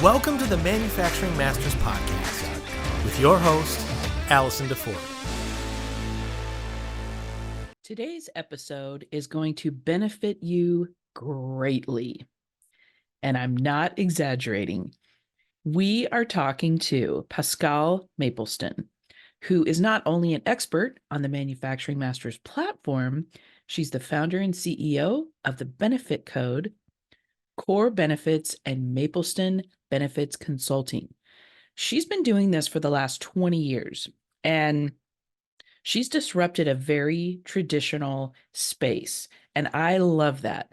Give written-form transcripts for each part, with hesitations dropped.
Welcome to the Manufacturing Masters Podcast with your host, Allison DeFord. Today's episode is going to benefit you greatly, and I'm not exaggerating. We are talking to Pascale Mapleston, who is not only an expert on the Manufacturing Masters platform, she's the founder and CEO of the Benefit Code, Core Benefits, and Mapleston Benefits Consulting. She's been doing this for the last 20 years, and she's disrupted a very traditional space, and I love that.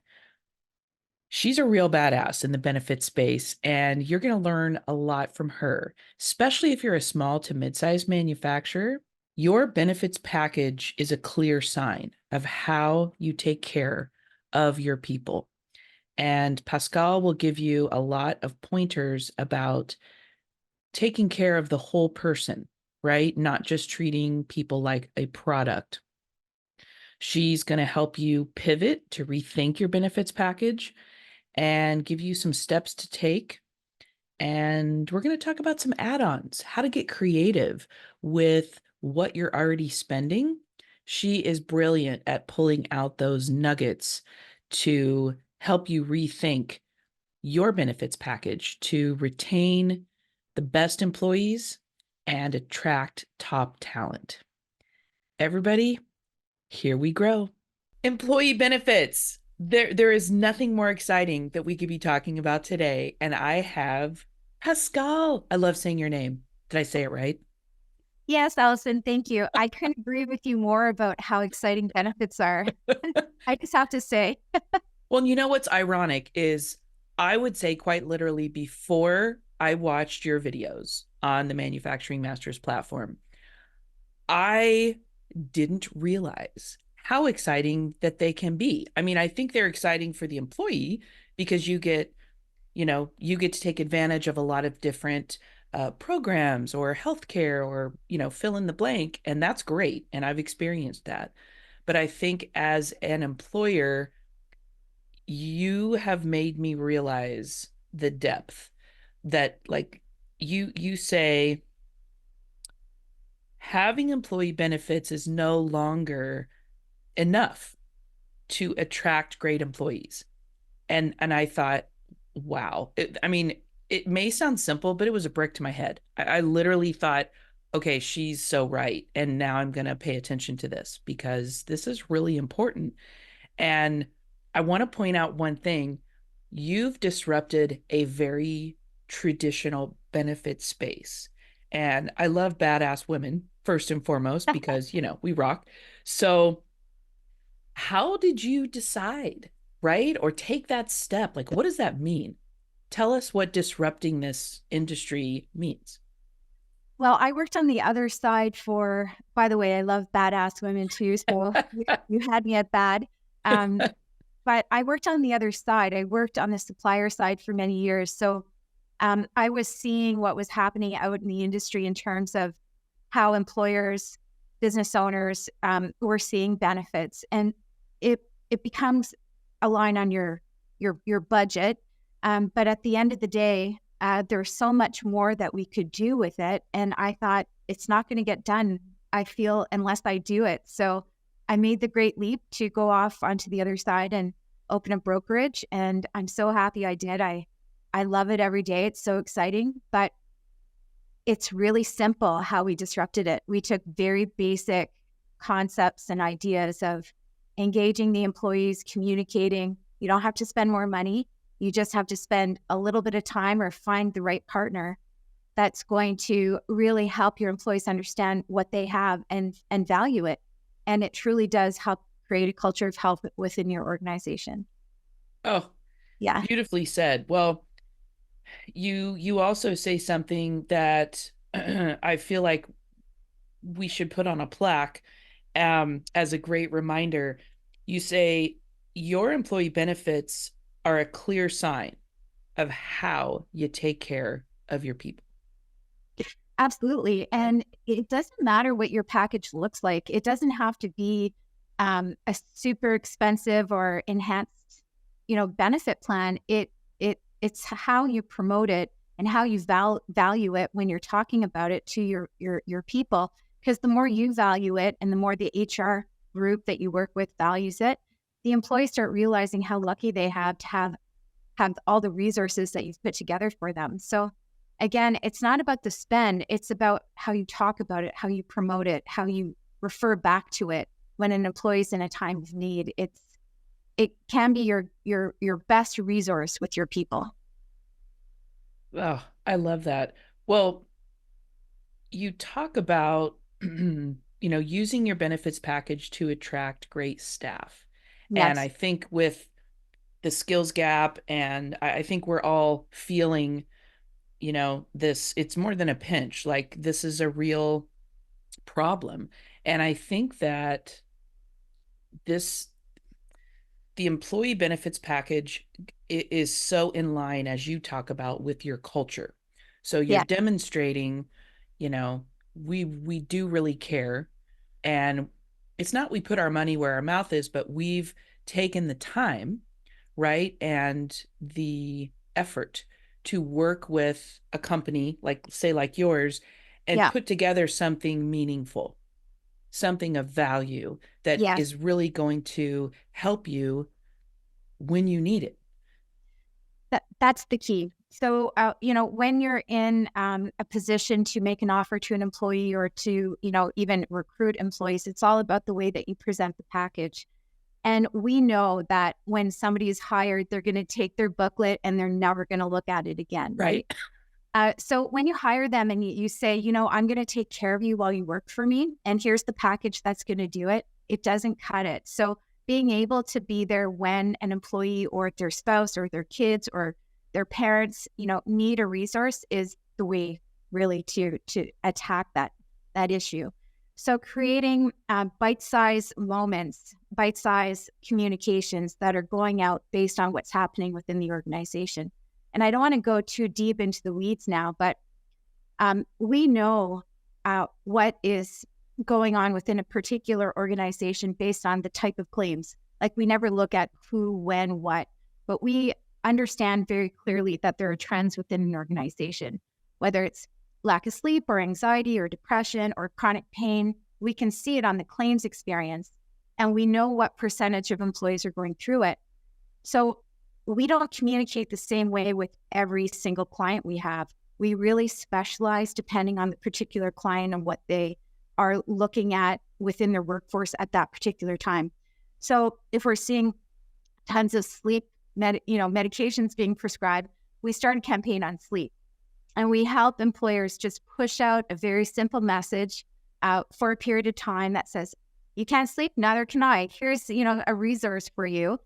She's a real badass in the benefit space, and you're going to learn a lot from her, especially if you're a small to mid-sized manufacturer. Your benefits package is a clear sign of how you take care of your people. And Pascale will give you a lot of pointers about taking care of the whole person, right? Not just treating people like a product. She's going to help you pivot to rethink your benefits package and give you some steps to take. And we're going to talk about some add-ons, how to get creative with what you're already spending. She is brilliant at pulling out those nuggets to help you rethink your benefits package to retain the best employees and attract top talent. Everybody, here we grow. Employee benefits. There is nothing more exciting that we could be talking about today. And I have Pascale. I love saying your name. Did I say it right? Yes, Allison, thank you. I couldn't agree with you more about how exciting benefits are. I just have to say. Well, you know what's ironic is I would say quite literally before I watched your videos on the Manufacturing Masters platform, I didn't realize how exciting that they can be. I mean, I think they're exciting for the employee because you get to take advantage of a lot of different programs or healthcare or, fill in the blank. And that's great. And I've experienced that. But I think as an employer, you have made me realize the depth that, like, you say having employee benefits is no longer enough to attract great employees. And I thought, wow. It may sound simple, but it was a brick to my head. I literally thought, okay, she's so right. And now I'm going to pay attention to this because this is really important. And I want to point out one thing. You've disrupted a very traditional benefit space. And I love badass women, first and foremost, because, we rock. So how did you decide, right? Or take that step? Like, what does that mean? Tell us what disrupting this industry means. Well, I worked on the other side by the way, I love badass women too, so you had me at bad. But I worked on the other side. I worked on the supplier side for many years. So I was seeing what was happening out in the industry in terms of how employers, business owners were seeing benefits. And it becomes a line on your budget. But at the end of the day, there's so much more that we could do with it. And I thought it's not going to get done, I feel, unless I do it. So I made the great leap to go off onto the other side and open a brokerage. And I'm so happy I did. I love it every day. It's so exciting, but it's really simple how we disrupted it. We took very basic concepts and ideas of engaging the employees, communicating. You don't have to spend more money. You just have to spend a little bit of time or find the right partner that's going to really help your employees understand what they have and value it. And it truly does help create a culture of health within your organization. Oh, yeah. Beautifully said. Well, you also say something that I feel like we should put on a plaque as a great reminder. You say your employee benefits are a clear sign of how you take care of your people. Absolutely. And it doesn't matter what your package looks like. It doesn't have to be a super expensive or enhanced, benefit plan. It's how you promote it and how you value it when you're talking about it to your people. Because the more you value it and the more the HR group that you work with values it, the employees start realizing how lucky they have to have all the resources that you've put together for them. So again, it's not about the spend, it's about how you talk about it, how you promote it, how you refer back to it when an employee's in a time of need. It can be your best resource with your people. Oh, I love that. Well, you talk about using your benefits package to attract great staff. And Yes. I think with the skills gap, and I think we're all feeling, this, it's more than a pinch, like this is a real problem. And I think that this the employee benefits package is so in line, as you talk about, with your culture. So you're Yeah. demonstrating, we do really care. And it's not we put our money where our mouth is, but we've taken the time, right? And the effort to work with a company like, say, like yours, and Yeah. put together something meaningful, something of value that Yes. is really going to help you when you need it. That's the key. So, when you're in a position to make an offer to an employee or to, even recruit employees, it's all about the way that you present the package. And we know that when somebody is hired, they're going to take their booklet and they're never going to look at it again, right? So when you hire them and you say, I'm going to take care of you while you work for me, and here's the package that's going to do it, it doesn't cut it. So being able to be there when an employee or their spouse or their kids or their parents, need a resource is the way really to attack that issue. So creating bite-sized moments, bite-sized communications that are going out based on what's happening within the organization. And I don't want to go too deep into the weeds now, but we know what is going on within a particular organization based on the type of claims. Like we never look at who, when, what, but we understand very clearly that there are trends within an organization, whether it's lack of sleep or anxiety or depression or chronic pain. We can see it on the claims experience, and we know what percentage of employees are going through it. So we don't communicate the same way with every single client we have. We really specialize depending on the particular client and what they are looking at within their workforce at that particular time. So if we're seeing tons of sleep, medications being prescribed, we start a campaign on sleep. And we help employers just push out a very simple message for a period of time that says, you can't sleep, neither can I. Here's, a resource for you.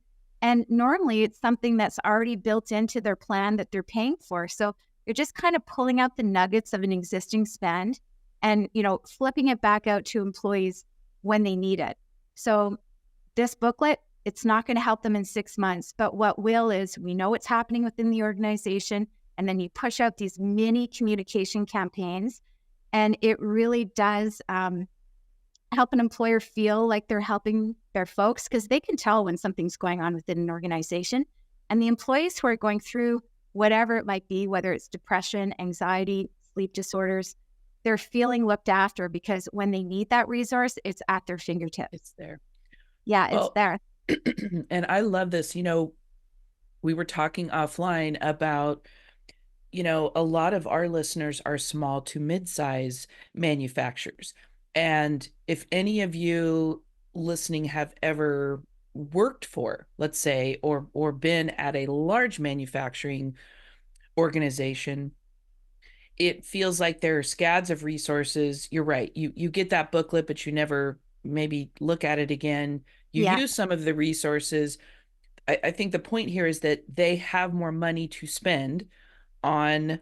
And normally it's something that's already built into their plan that they're paying for. So you're just kind of pulling out the nuggets of an existing spend and, flipping it back out to employees when they need it. So this booklet, it's not going to help them in 6 months, but what will is we know what's happening within the organization, and then you push out these mini communication campaigns, and it really does help an employer feel like they're helping their folks, because they can tell when something's going on within an organization. And the employees who are going through whatever it might be, whether it's depression, anxiety, sleep disorders, they're feeling looked after because when they need that resource, it's at their fingertips. It's there. Yeah, Well, it's there. And I love this. We were talking offline about, a lot of our listeners are small to mid-size manufacturers. And if any of you listening have ever worked for, let's say, or been at a large manufacturing organization, it feels like there are scads of resources. You're right. You get that booklet, but you never maybe look at it again. You use some of the resources. I think the point here is that they have more money to spend on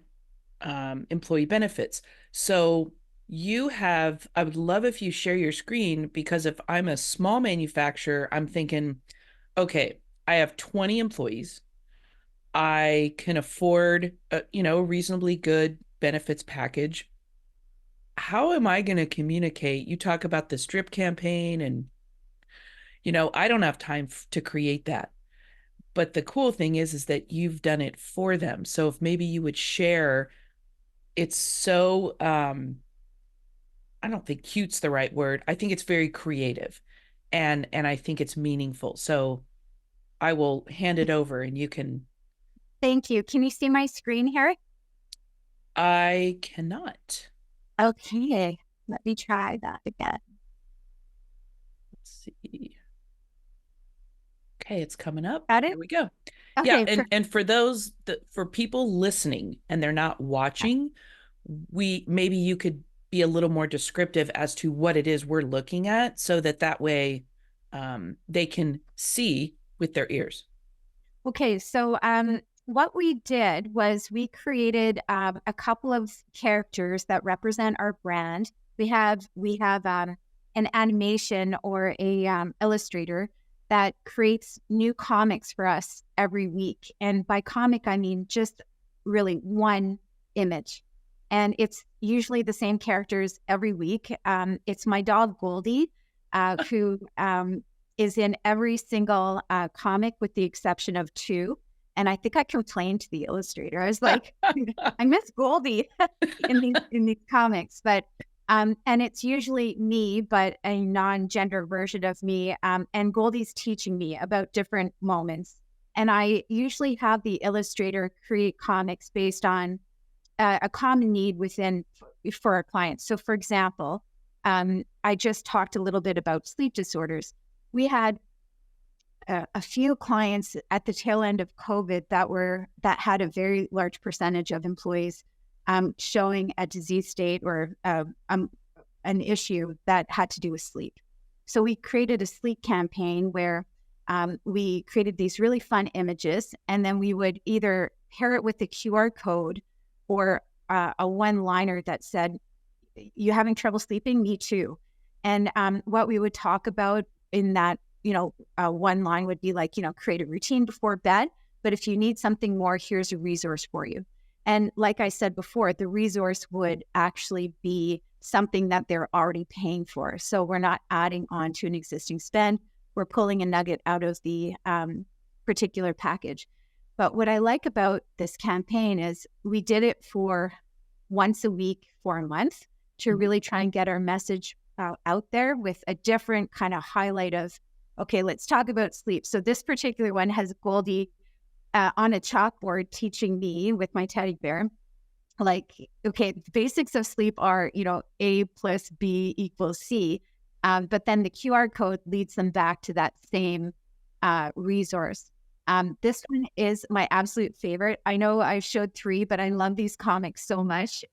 employee benefits. So I would love if you share your screen, because if I'm a small manufacturer, I'm thinking, okay, I have 20 employees. I can afford a reasonably good benefits package. How am I going to communicate? You talk about the strip campaign, and I don't have time to create that. But the cool thing is that you've done it for them. So if maybe you would share, it's so, I don't think cute's the right word. I think it's very creative, and I think it's meaningful. So I will hand it over and you can. Thank you. Can you see my screen here? I cannot. Okay, let me try that again. Let's see. Okay, it's coming up. Got it? There we go. Okay, Yeah, and for those for people listening and they're not watching, maybe you could be a little more descriptive as to what it is we're looking at, so that way they can see with their ears. Okay, so what we did was we created a couple of characters that represent our brand. We have an animation or a illustrator that creates new comics for us every week. And by comic, I mean just really one image. And it's usually the same characters every week. It's my dog, Goldie, who is in every single comic with the exception of 2. And I think I complained to the illustrator. I was like, I miss Goldie in these comics. But and it's usually me, but a non-gender version of me. And Goldie's teaching me about different moments. And I usually have the illustrator create comics based on a common need for our clients. So for example, I just talked a little bit about sleep disorders. We had a few clients at the tail end of COVID that had a very large percentage of employees showing a disease state or an issue that had to do with sleep. So we created a sleep campaign where we created these really fun images, and then we would either pair it with the QR code or a one-liner that said, "You having trouble sleeping? Me too." And what we would talk about in that, one line would be like, create a routine before bed. But if you need something more, here's a resource for you. And like I said before, the resource would actually be something that they're already paying for. So we're not adding on to an existing spend. We're pulling a nugget out of the particular package. But what I like about this campaign is we did it for once a week for a month to really try and get our message out there with a different kind of highlight of, okay, let's talk about sleep. So this particular one has Goldie on a chalkboard teaching me with my teddy bear, like, okay, the basics of sleep are, A plus B equals C. But then the QR code leads them back to that same resource. This one is my absolute favorite. I know I showed 3, but I love these comics so much.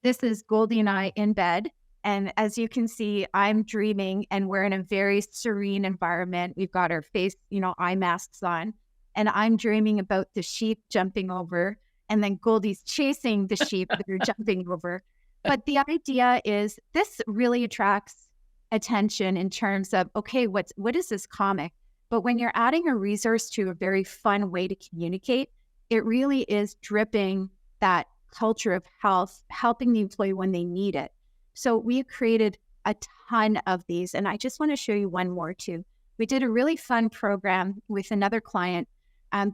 This is Goldie and I in bed. And as you can see, I'm dreaming and we're in a very serene environment. We've got our face, eye masks on. And I'm dreaming about the sheep jumping over. And then Goldie's chasing the sheep that are jumping over. But the idea is this really attracts attention in terms of, okay, what is this comic? But when you're adding a resource to a very fun way to communicate, it really is dripping that culture of health, helping the employee when they need it. So we created a ton of these. And I just want to show you one more too. We did a really fun program with another client.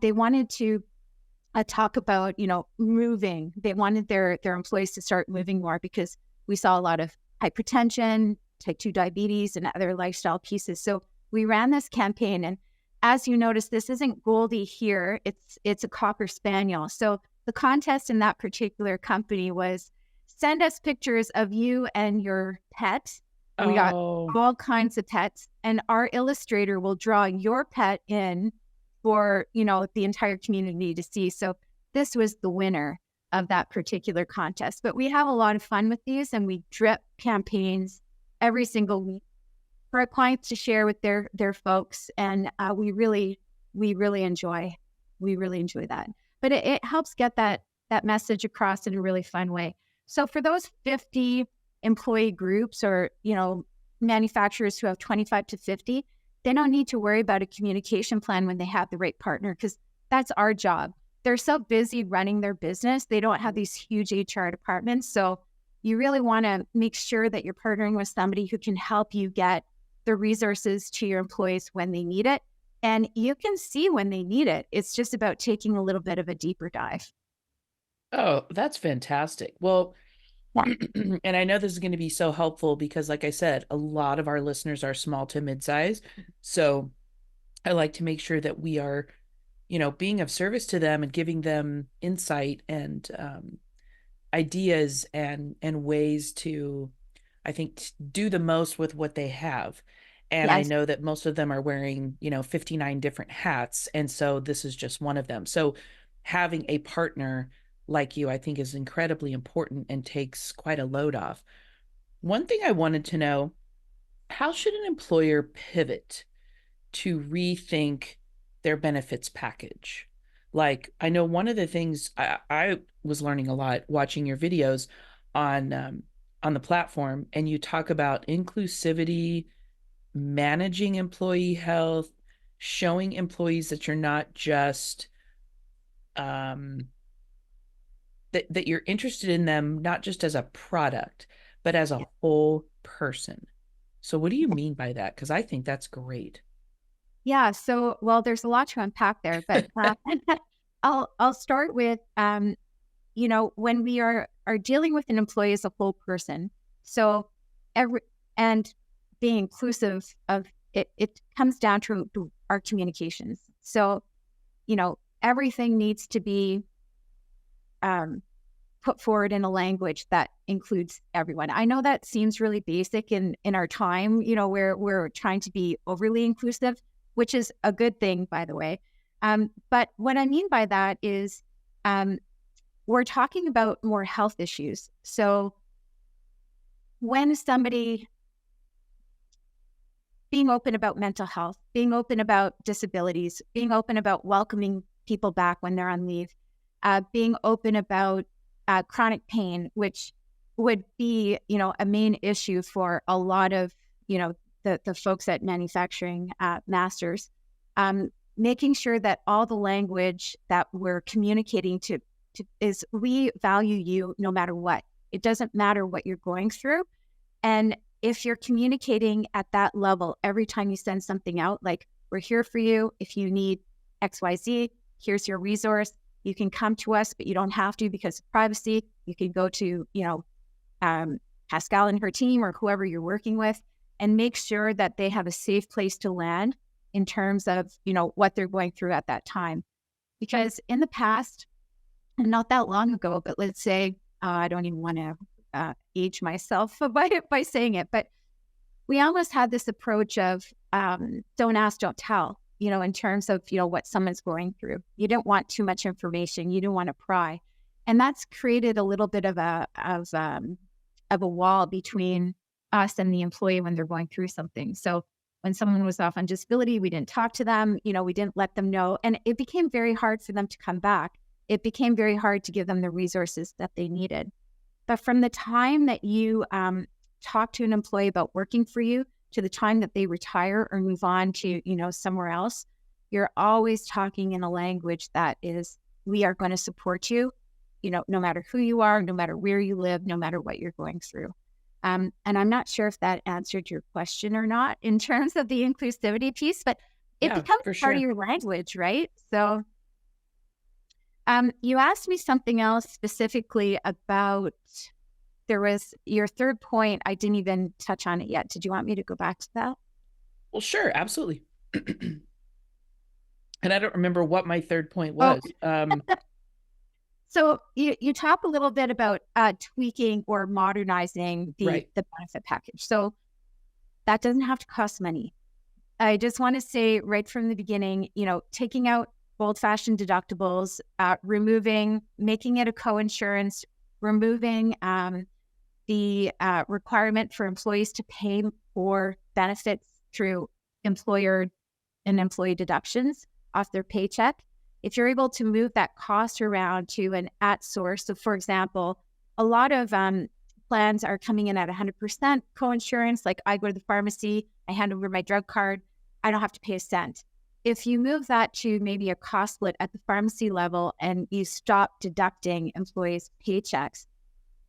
They wanted to talk about, moving. They wanted their employees to start moving more because we saw a lot of hypertension, type 2 diabetes, and other lifestyle pieces. So we ran this campaign. And as you notice, this isn't Goldie here. It's a Cocker Spaniel. So the contest in that particular company was send us pictures of you and your pet. We got all kinds of pets. And our illustrator will draw your pet in for, the entire community to see. So this was the winner of that particular contest. But we have a lot of fun with these, and we drip campaigns every single week for our clients to share with their folks. And we really enjoy that. But it helps get that message across in a really fun way. So for those 50 employee groups or, manufacturers who have 25 to 50, they don't need to worry about a communication plan when they have the right partner, because that's our job. They're so busy running their business. They don't have these huge HR departments. So you really want to make sure that you're partnering with somebody who can help you get the resources to your employees when they need it. And you can see when they need it. It's just about taking a little bit of a deeper dive. Oh, that's fantastic. Well, Yeah. and I know this is going to be so helpful because, like I said, a lot of our listeners are small to mid-size. So I like to make sure that we are, being of service to them and giving them insight and ideas and ways to, I think, do the most with what they have. And I Yes. know that most of them are wearing, 59 different hats. And so this is just one of them. So having a partner like you, I think, is incredibly important and takes quite a load off. One thing I wanted to know, how should an employer pivot to rethink their benefits package? Like, I know one of the things I was learning a lot watching your videos on the platform, and you talk about inclusivity, managing employee health, showing employees that you're not just that you're interested in them, not just as a product, but as a whole person. So what do you mean by that? Because I think that's great. Yeah. So, well, there's a lot to unpack there, but I'll start with, when we are dealing with an employee as a whole person. So and being inclusive of it, it comes down to our communications. So, everything needs to be put forward in a language that includes everyone. I know that seems really basic in our time, where we're trying to be overly inclusive, which is a good thing, by the way. But what I mean by that is we're talking about more health issues. So when somebody being open about mental health, being open about disabilities, being open about welcoming people back when they're on leave, being open about chronic pain, which would be, a main issue for a lot of, the folks at manufacturing masters, making sure that all the language that we're communicating to is we value you no matter what. It doesn't matter what you're going through. And if you're communicating at that level, every time you send something out, like, we're here for you. If you need XYZ, here's your resource. You can come to us, but you don't have to because of privacy. You can go to, Pascale and her team or whoever you're working with, and make sure that they have a safe place to land in terms of, what they're going through at that time. Because in the past, and not that long ago, but let's say, I don't even want to age myself by saying it, but we almost had this approach of don't ask, don't tell, in terms of, what someone's going through. You don't want too much information. You don't want to pry. And that's created a little bit of a wall between us and the employee when they're going through something. So when someone was off on disability, we didn't talk to them, we didn't let them know. And it became very hard for them to come back. It became very hard to give them the resources that they needed. But from the time that you talk to an employee about working for you to the time that they retire or move on to, somewhere else, you're always talking in a language that is, we are going to support you, no matter who you are, no matter where you live, no matter what you're going through. And I'm not sure if that answered your question or not in terms of the inclusivity piece, but it becomes part of your language, right? So you asked me something else specifically about, there was your third point. I didn't even touch on it yet. Did you want me to go back to that? Well, sure. Absolutely. And I don't remember what my third point was. So you talk a little bit about tweaking or modernizing the benefit package. So that doesn't have to cost money. I just want to say right from the beginning, taking out old-fashioned deductibles, making it a co-insurance, removing the requirement for employees to pay for benefits through employer and employee deductions off their paycheck. If you're able to move that cost around to an at source, so for example, a lot of plans are coming in at 100% co-insurance. Like, I go to the pharmacy, I hand over my drug card, I don't have to pay a cent. If you move that to maybe a cost split at the pharmacy level and you stop deducting employees' paychecks,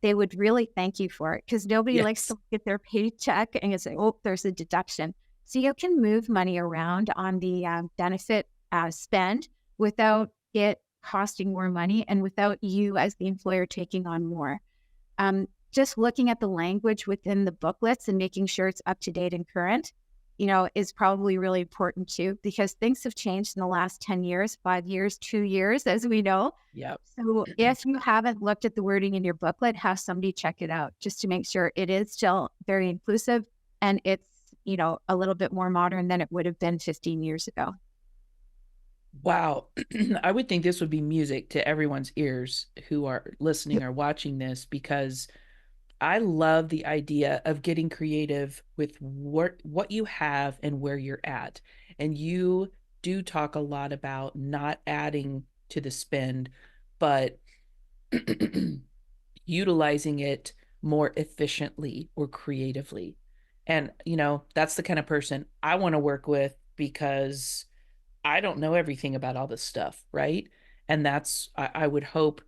they would really thank you for it, because nobody likes to look at their paycheck and say, oh, there's a deduction. So you can move money around on the benefit spend without it costing more money and without you as the employer taking on more. Just looking at the language within the booklets and making sure it's up to date and current, is probably really important too, because things have changed in the last 10 years, 5 years, 2 years, as we know. Yep. So if you haven't looked at the wording in your booklet, have somebody check it out just to make sure it is still very inclusive and it's, a little bit more modern than it would have been 15 years ago. Wow. I would think this would be music to everyone's ears who are listening or watching this, because I love the idea of getting creative with what you have and where you're at. And you do talk a lot about not adding to the spend, but utilizing it more efficiently or creatively. And, that's the kind of person I want to work with, because I don't know everything about all this stuff, right? And I would hope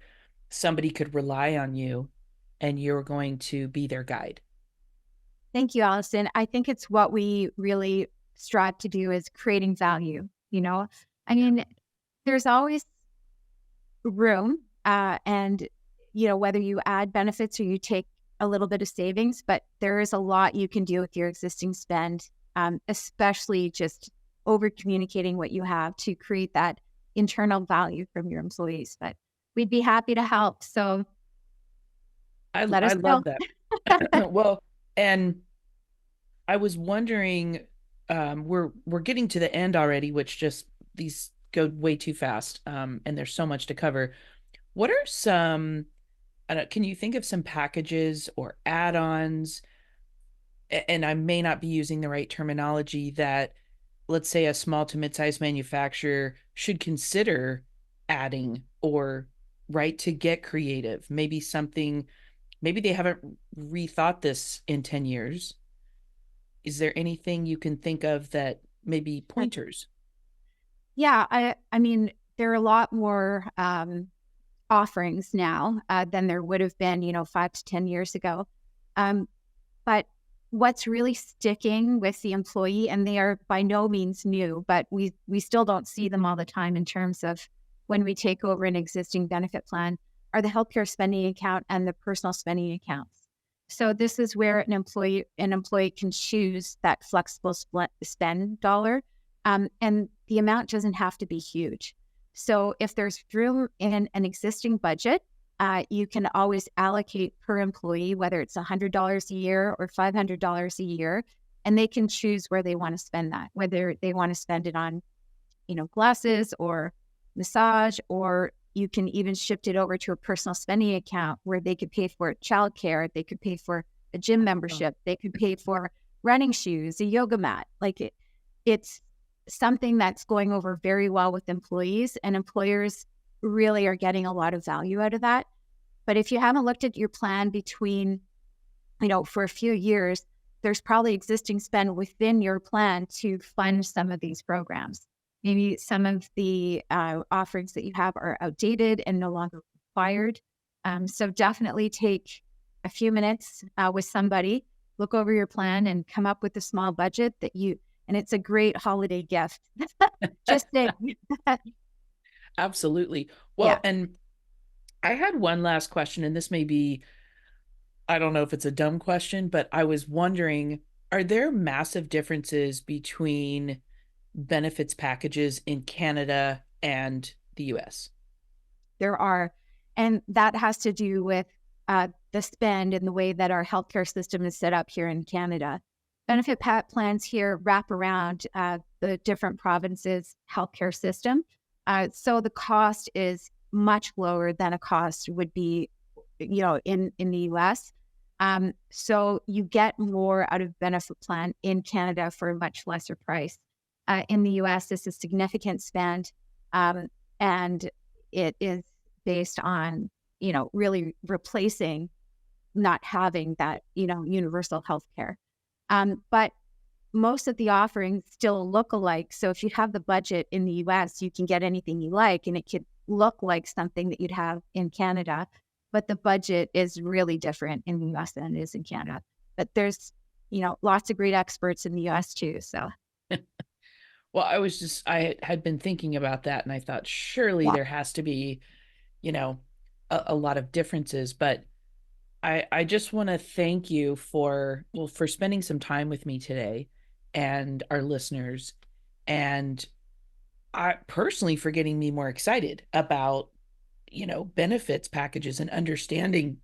somebody could rely on you and you're going to be their guide. Thank you, Allison. I think it's what we really strive to do, is creating value. I mean, there's always room and, whether you add benefits or you take a little bit of savings, but there is a lot you can do with your existing spend, especially just over communicating what you have to create that internal value from your employees. But we'd be happy to help. So let us know. Love that. Well, and I was wondering, we're getting to the end already, which just these go way too fast, and there's so much to cover. What are some, can you think of some packages or add-ons, and I may not be using the right terminology, that let's say a small to mid-sized manufacturer should consider adding, or right, to get creative? Maybe they haven't rethought this in 10 years. Is there anything you can think of that maybe pointers? Yeah, I mean, there are a lot more offerings now than there would have been, 5 to 10 years ago. But what's really sticking with the employee, and they are by no means new, but we still don't see them all the time in terms of when we take over an existing benefit plan, are the healthcare spending account and the personal spending accounts. So this is where an employee can choose that flexible spend dollar, and the amount doesn't have to be huge. So if there's room in an existing budget, you can always allocate per employee, whether it's $100 a year or $500 a year, and they can choose where they want to spend that, whether they want to spend it on, glasses or massage, or you can even shift it over to a personal spending account where they could pay for childcare, they could pay for a gym membership, they could pay for running shoes, a yoga mat. It's something that's going over very well with employees, and employers really are getting a lot of value out of that. But if you haven't looked at your plan between, for a few years, there's probably existing spend within your plan to fund some of these programs. Maybe some of the offerings that you have are outdated and no longer required. So definitely take a few minutes with somebody, look over your plan and come up with a small budget and it's a great holiday gift. Just saying. Absolutely. Well, Yeah. And I had one last question, and this may be, I don't know if it's a dumb question, but I was wondering, are there massive differences between benefits packages in Canada and the US? There are, and that has to do with the spend and the way that our healthcare system is set up here in Canada. Benefit plans here wrap around the different provinces' healthcare system. So the cost is much lower than a cost would be, in the US. So you get more out of benefit plan in Canada for a much lesser price. In the US, this is significant spend, and it is based on, really replacing not having that, universal health care. But most of the offerings still look alike. So if you have the budget in the US, you can get anything you like, and it could look like something that you'd have in Canada, but the budget is really different in the US than it is in Canada. But there's lots of great experts in the US too. So Well, I had been thinking about that, and I thought surely yeah, there has to be, a lot of differences, but I just want to thank you for spending some time with me today and our listeners, and I personally for getting me more excited about, benefits packages and understanding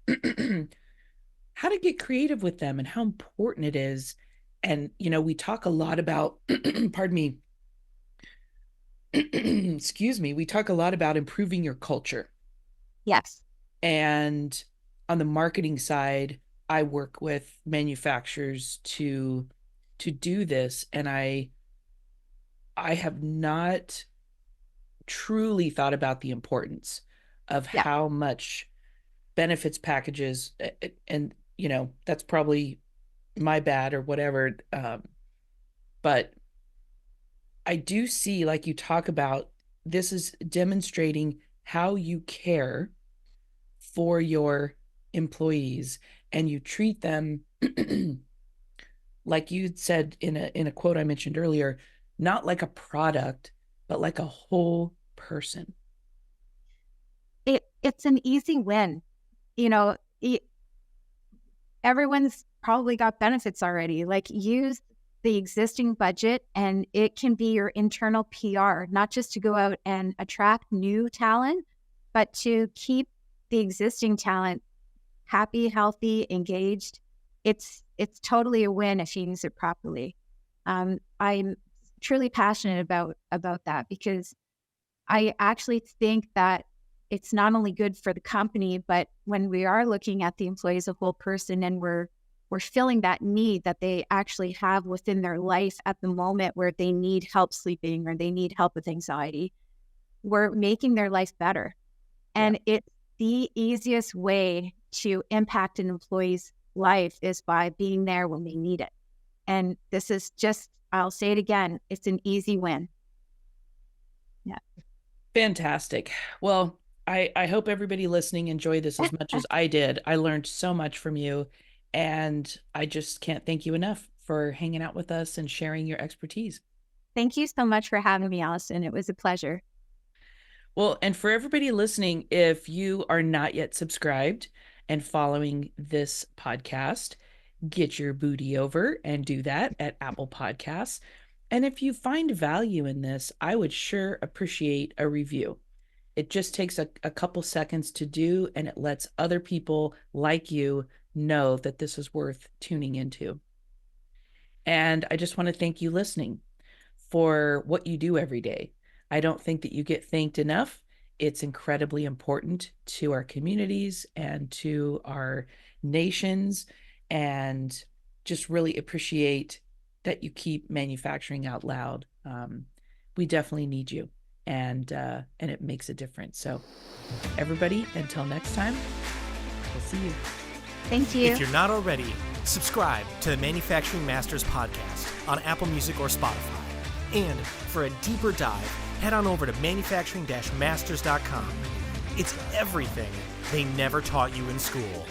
how to get creative with them and how important it is. And, we talk a lot about, pardon me, excuse me, we talk a lot about improving your culture. yes, And on the marketing side, I work with manufacturers to do this, and I have not truly thought about the importance of yeah. how much benefits packages, and that's probably my bad or whatever, but I do see, like you talk about, this is demonstrating how you care for your employees, and you treat them like you said in a quote I mentioned earlier, not like a product, but like a whole person. It's an easy win. You know, everyone's probably got benefits already. Like, use the existing budget and it can be your internal PR, not just to go out and attract new talent, but to keep the existing talent happy, healthy, engaged. It's totally a win if you use it properly. I'm truly passionate about that, because I actually think that it's not only good for the company, but when we are looking at the employee as a whole person, and we're filling that need that they actually have within their life at the moment where they need help sleeping or they need help with anxiety, we're making their life better. And it's the easiest way to impact an employee's life is by being there when they need it. And this is just, I'll say it again, it's an easy win. Yeah. Fantastic. Well, I hope everybody listening enjoyed this as much as I did. I learned so much from you, and I just can't thank you enough for hanging out with us and sharing your expertise. Thank you so much for having me, Allison. It was a pleasure. Well, and for everybody listening, if you are not yet subscribed and following this podcast, get your booty over and do that at Apple Podcasts. And if you find value in this, I would sure appreciate a review. It just takes a couple seconds to do, and it lets other people like you know that this is worth tuning into. And I just want to thank you listening for what you do every day. I don't think that you get thanked enough. It's incredibly important to our communities and to our nations, and just really appreciate that you keep manufacturing out loud. We definitely need you, and it makes a difference. So everybody, until next time, we'll see you. Thank you. If you're not already, subscribe to the Manufacturing Masters podcast on Apple Music or Spotify. And for a deeper dive, head on over to manufacturing-masters.com. It's everything they never taught you in school.